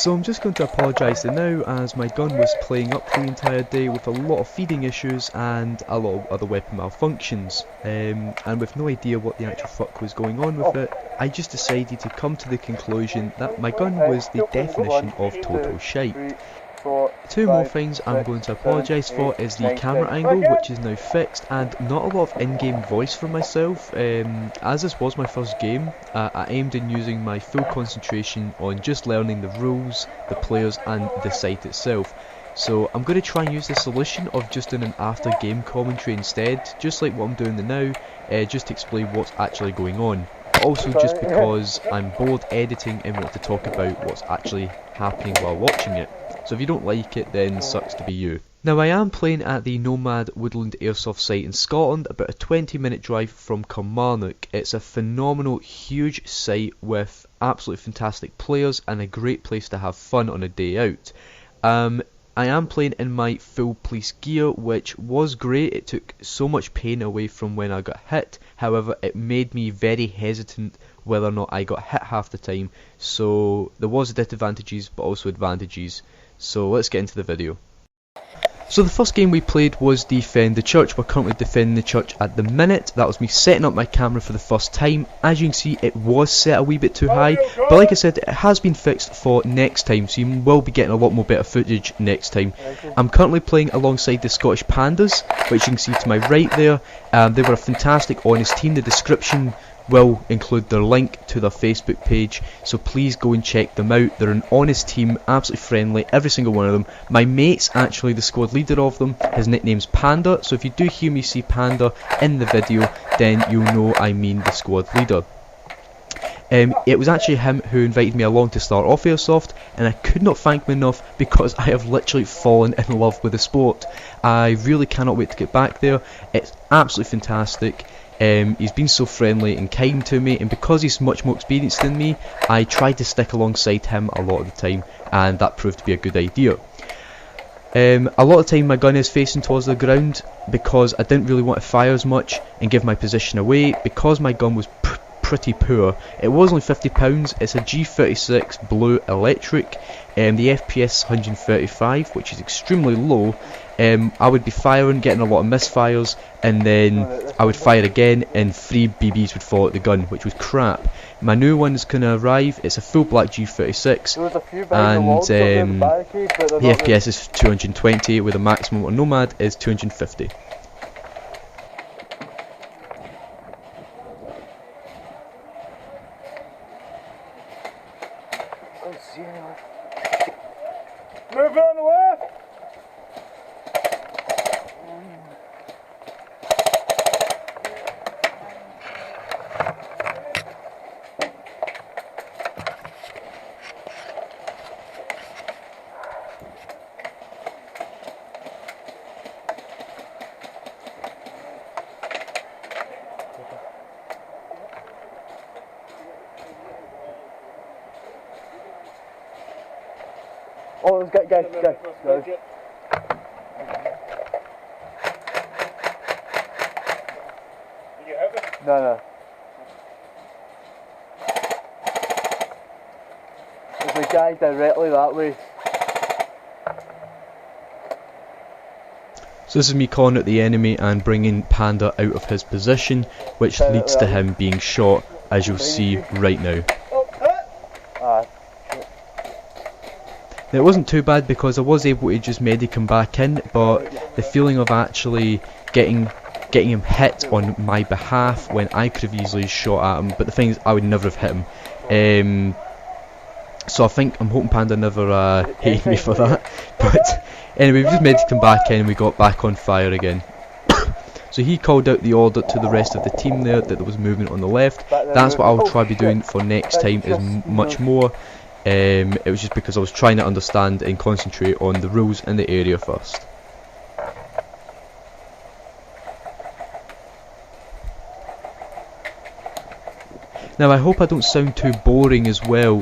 So I'm just going to apologise now, as my gun was playing up the entire day with a lot of feeding issues and a lot of other weapon malfunctions, and with no idea what the actual fuck was going on with it, I just decided to come to the conclusion that my gun was the definition of total shite. Two more things I'm going to apologise for is the camera angle, which is now fixed, and not a lot of in-game voice from myself. As this was my first game, I aimed in using my full concentration on just learning the rules, the players and the site itself. So I'm going to try and use the solution of just doing an after game commentary instead, just like what I'm doing now, just to explain what's actually going on. But also just because I'm bored editing and want to talk about what's actually happening while watching it. So if you don't like it, then sucks to be you. Now I am playing at the Nomad Woodland Airsoft site in Scotland, about a 20-minute drive from Kilmarnock. It's a phenomenal, huge site with absolutely fantastic players and a great place to have fun on a day out. I am playing in my full police gear, which was great. It took so much pain away from when I got hit. However, it made me very hesitant whether or not I got hit half the time. So there was disadvantages but also advantages. So let's get into the video. So the first game we played was Defend the Church. We're currently defending the church at the minute. That was me setting up my camera for the first time. As you can see, it was set a wee bit too high, but like I said, it has been fixed for next time, so you will be getting a lot more better footage next time. I'm currently playing alongside the Scottish Pandas, which you can see to my right there. They were a fantastic, honest team. The description will include their link to their Facebook page, so please go and check them out. They're an honest team, absolutely friendly, every single one of them. My mate's actually the squad leader of them. His nickname's Panda, so if you do hear me say Panda in the video, then you'll know I mean the squad leader. It was actually him who invited me along to start off Airsoft, and I could not thank him enough because I have literally fallen in love with the sport. I really cannot wait to get back there. It's absolutely fantastic. He's been so friendly and kind to me, and because he's much more experienced than me, I tried to stick alongside him a lot of the time, and that proved to be a good idea. A lot of the time my gun is facing towards the ground because I didn't really want to fire as much and give my position away, because my gun was pretty poor. It was only £50, it's a G36 blue electric, the FPS 135, which is extremely low. I would be firing, getting a lot of misfires, and then I would fire again and 3 BBs would fall at the gun, which was crap. My new one is going to arrive. It's a full black G36, and the FPS is 220 with a maximum on Nomad is 250. Move on the left! Oh, let's go. Did you have it? No. There's a guy directly that way. So this is me calling out the enemy and bringing Panda out of his position, which leads to him being shot, as you'll see right now. Now, it wasn't too bad because I was able to just medic him back in, but the feeling of actually getting him hit on my behalf when I could have easily shot at him, but the thing is I would never have hit him. So I'm hoping Panda never hated me for that. But anyway, we just medic him back in and we got back on fire again. So he called out the order to the rest of the team there that there was movement on the left. That's what I'll try to be doing for next time, is much more. It was just because I was trying to understand and concentrate on the rules in the area first. Now I hope I don't sound too boring as well.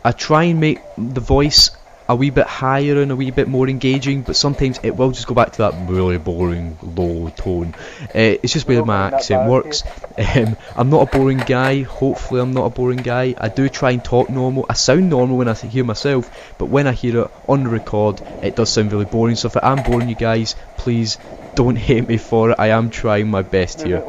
I try and make the voice a wee bit higher and a wee bit more engaging, but sometimes it will just go back to that really boring, low tone. It's just where my accent works. I'm not a boring guy. Hopefully I'm not a boring guy. I do try and talk normal. I sound normal when I hear myself, but when I hear it on the record, it does sound really boring. So if I am boring you guys, please don't hate me for it. I am trying my best here.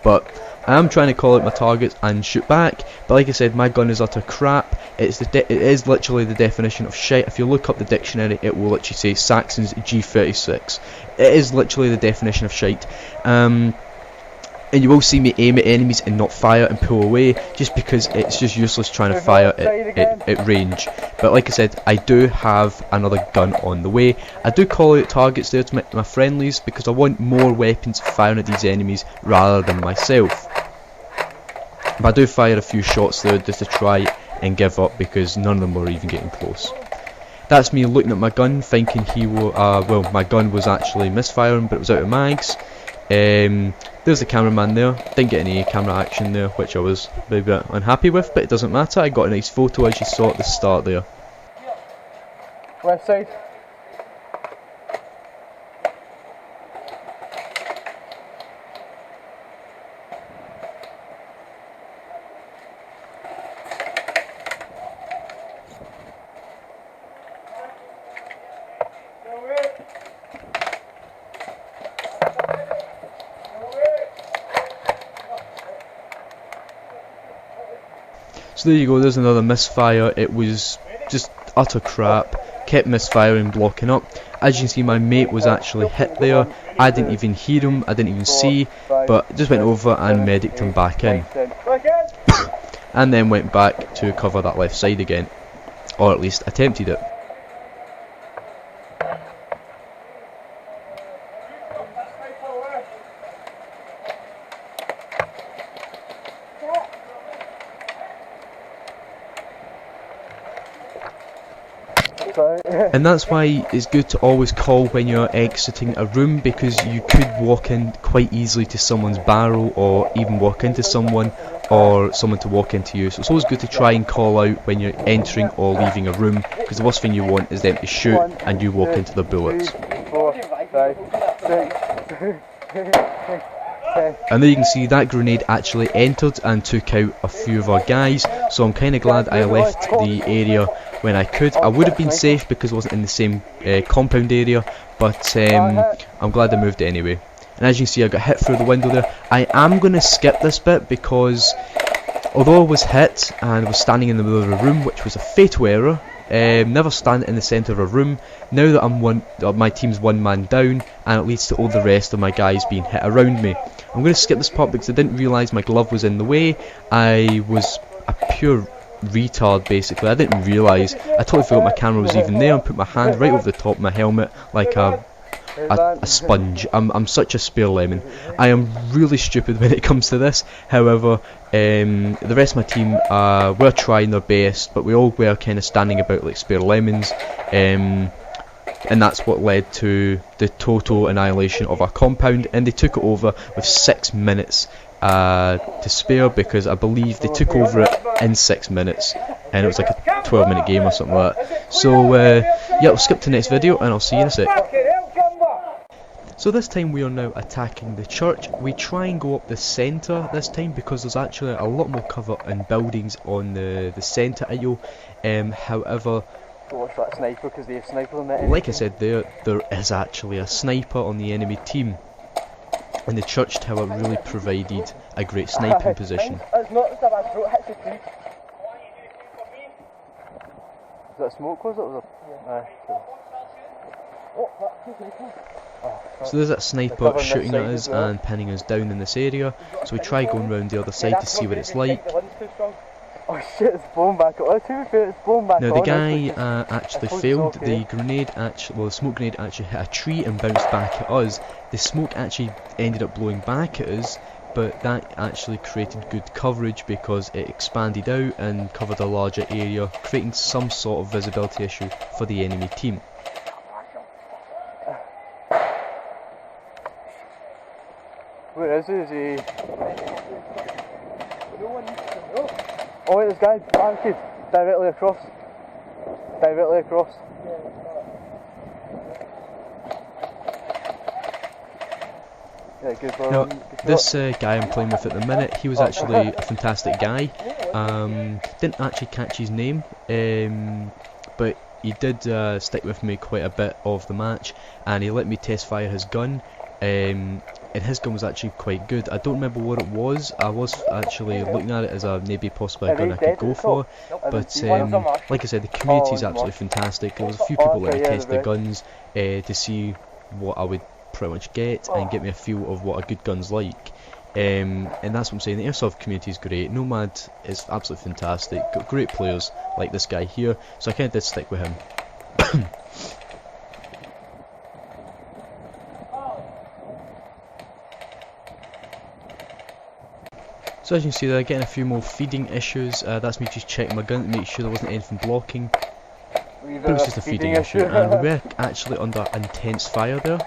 But I am trying to call out my targets and shoot back, but like I said, my gun is utter crap. It is literally the definition of shit. If you look up the dictionary, it will literally say Saxon's G36. It is literally the definition of shite. And you will see me aim at enemies and not fire and pull away, just because it's just useless trying to fire at range. But like I said, I do have another gun on the way. I do call out targets there to my friendlies, because I want more weapons firing at these enemies rather than myself. But I do fire a few shots there just to try and give up, because none of them were even getting close. That's me looking at my gun, thinking well, my gun was actually misfiring, but it was out of mags. There's the cameraman there. Didn't get any camera action there, which I was a bit unhappy with, but it doesn't matter. I got a nice photo, as you saw at the start there. Left side. So there you go, there's another misfire. It was just utter crap. Kept misfiring, blocking up. As you can see, my mate was actually hit there. I didn't even hear him, I didn't even see, but just went over and mediced him back in. And then went back to cover that left side again. Or at least attempted it. And that's why it's good to always call when you're exiting a room, because you could walk in quite easily to someone's barrel, or even walk into someone, or someone to walk into you. So it's always good to try and call out when you're entering or leaving a room, because the worst thing you want is them to shoot and you walk into the bullets. 4, 5, 6. And there you can see that grenade actually entered and took out a few of our guys, so I'm kind of glad I left the area when I could. I would have been safe because I wasn't in the same compound area, but I'm glad I moved it anyway. And as you can see, I got hit through the window there. I am going to skip this bit, because although I was hit and was standing in the middle of a room, which was a fatal error, never stand in the centre of a room. Now that my team's one man down, and it leads to all the rest of my guys being hit around me. I'm going to skip this part because I didn't realise my glove was in the way. I was a pure retard basically. I didn't realise. I totally forgot my camera was even there, and put my hand right over the top of my helmet like a sponge. I'm such a spare lemon. I am really stupid when it comes to this. However, the rest of my team were trying their best, but we all were kind of standing about like spare lemons, and that's what led to the total annihilation of our compound. And they took it over with 6 minutes to spare, because I believe they took over it in 6 minutes, and it was like a 12-minute game or something like that. So yeah, we'll skip to the next video and I'll see you in a sec. So this time we are now attacking the church. We try and go up the centre this time, because there's actually a lot more cover and buildings on the centre aisle. However, Watch that sniper, because they have sniper on that. like I said, there is actually a sniper on the enemy team, and the church tower really provided a great sniping position. It's not just a bad throat, hits the tree. Is that smoke, was it? So there's that sniper shooting at us and pinning us down in this area, so we try going round the other side to see what it's like. Oh shit, it's blown back on. It's blown back on. Now the guy actually failed. The grenade the smoke grenade actually hit a tree and bounced back at us. The smoke actually ended up blowing back at us, but that actually created good coverage, because it expanded out and covered a larger area, creating some sort of visibility issue for the enemy team. Where is he? Is he? Oh wait, this guy barricade directly across. Directly across. Yeah, good for Now, him. this guy I'm playing with at the minute, he was actually a fantastic guy. Didn't actually catch his name, but he did stick with me quite a bit of the match, and he let me test fire his gun. And his gun was actually quite good. I don't remember what it was. I was actually looking at it as a maybe possibly a gun I could go for, but like I said, the community is absolutely fantastic. There was a few people that let me test the guns to see what I would pretty much get and get me a feel of what a good gun's like. And that's what I'm saying, the Airsoft community is great. Nomad is absolutely fantastic, got great players like this guy here, so I kind of did stick with him. So as you can see there, getting a few more feeding issues. That's me just checking my gun to make sure there wasn't anything blocking. But it was just a feeding issue, and we were actually under intense fire there,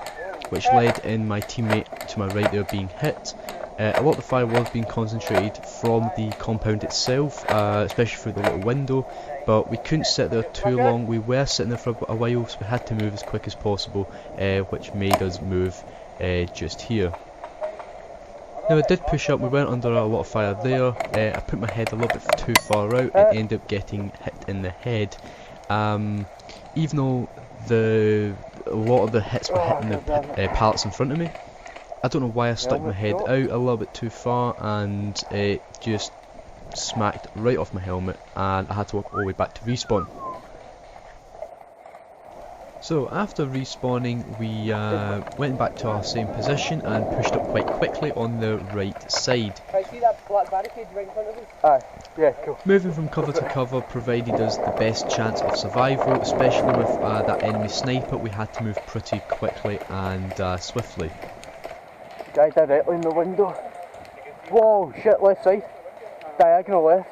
which led in my teammate to my right there being hit. A lot of the fire was being concentrated from the compound itself, especially through the little window, but we couldn't sit there too long. We were sitting there for a while, so we had to move as quick as possible, which made us move just here. Now I did push up, we went under a lot of fire there. I put my head a little bit too far out and ended up getting hit in the head. Even though a lot of the hits were hitting the pallets in front of me, I don't know why I stuck my head out a little bit too far, and it just smacked right off my helmet, and I had to walk all the way back to respawn. So after respawning, we went back to our same position and pushed up quite quickly on the right side. Can I see that black barricade right in front of us? Aye, yeah, cool. Moving from cover to cover provided us the best chance of survival, especially with that enemy sniper. We had to move pretty quickly and swiftly. Guy directly in the window. Whoa, shit, left side. Diagonal left.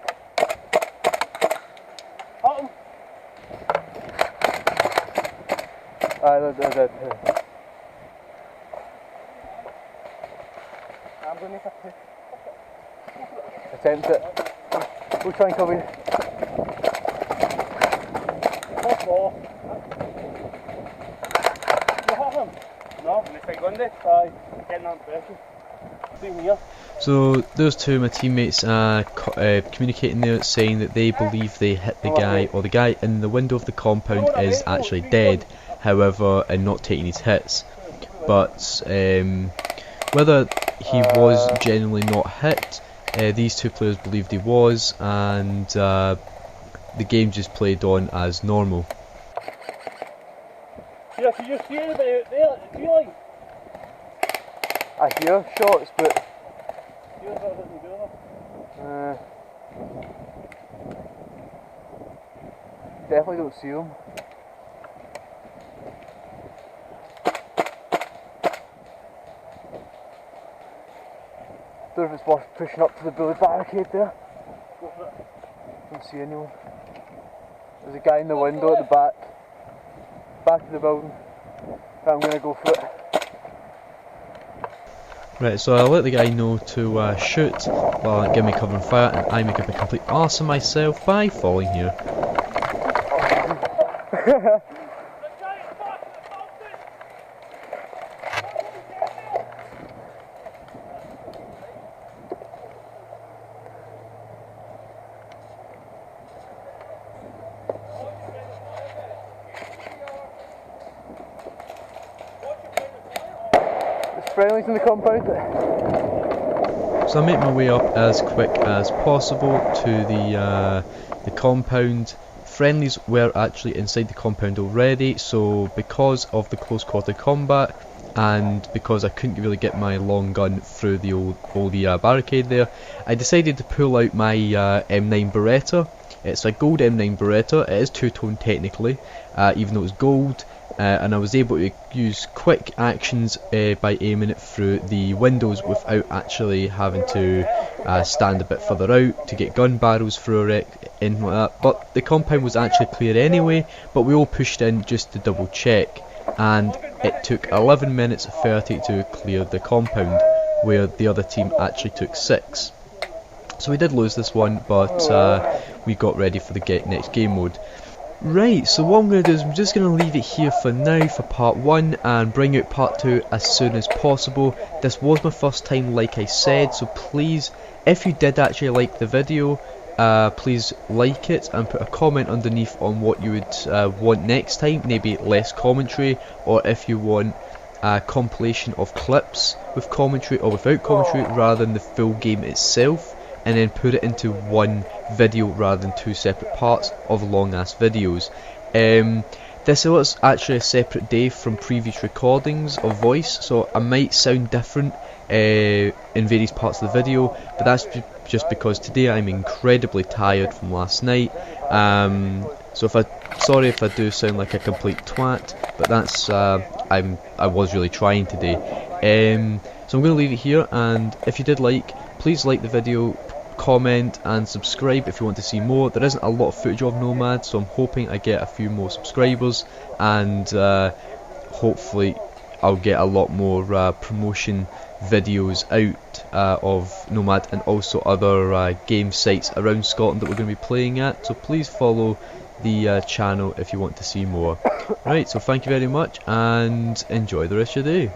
Aye, they're dead. I'm going to make a push. Attempt it. We'll try and cover you. You hit him? No, in the side window? Aye, getting that pressure. Same here. So those two, my teammates, communicating there, saying that they believe they hit the guy, or the guy in the window of the compound is actually dead, however, and not taking his hits. But whether he was genuinely not hit, these two players believed he was, and the game just played on as normal. Yeah, can you see anybody out there? Do you like? I hear shots, but definitely don't see them. Don't know if it's worth pushing up to the bullet barricade there. Go for it. Don't see anyone. There's a guy in the window at the back of the building. But I'm going to go for it. Right, so I'll let the guy know to shoot while give me cover and fire, and I make up a complete arse of myself by falling here. Friendlies in the compound. So I make my way up as quick as possible to the compound. Friendlies were actually inside the compound already, so because of the close quarter combat and because I couldn't really get my long gun through the old barricade there, I decided to pull out my M9 Beretta. It's a gold M9 Beretta. It is two-tone technically, even though it's gold. And I was able to use quick actions by aiming it through the windows without actually having to stand a bit further out to get gun barrels through it, in like that. But the compound was actually clear anyway, but we all pushed in just to double check, and it took 11 minutes 30 to clear the compound, where the other team actually took 6. So we did lose this one, but we got ready for the next game mode. Right, so what I'm going to do is I'm just going to leave it here for now for part 1 and bring out part 2 as soon as possible. This was my first time, like I said, so please, if you did actually like the video, please like it and put a comment underneath on what you would want next time, maybe less commentary, or if you want a compilation of clips with commentary or without commentary rather than the full game itself, and then put it into one video rather than two separate parts of long ass videos. This was actually a separate day from previous recordings of voice, so I might sound different in various parts of the video, but that's just because today I'm incredibly tired from last night. So sorry if I do sound like a complete twat, but that's I was really trying today. So I'm going to leave it here, and if you did please like the video, comment and subscribe if you want to see more. There isn't a lot of footage of Nomad, so I'm hoping I get a few more subscribers, and hopefully I'll get a lot more promotion videos out of Nomad and also other game sites around Scotland that we're going to be playing at, so please follow the channel if you want to see more. Right, so thank you very much and enjoy the rest of your day.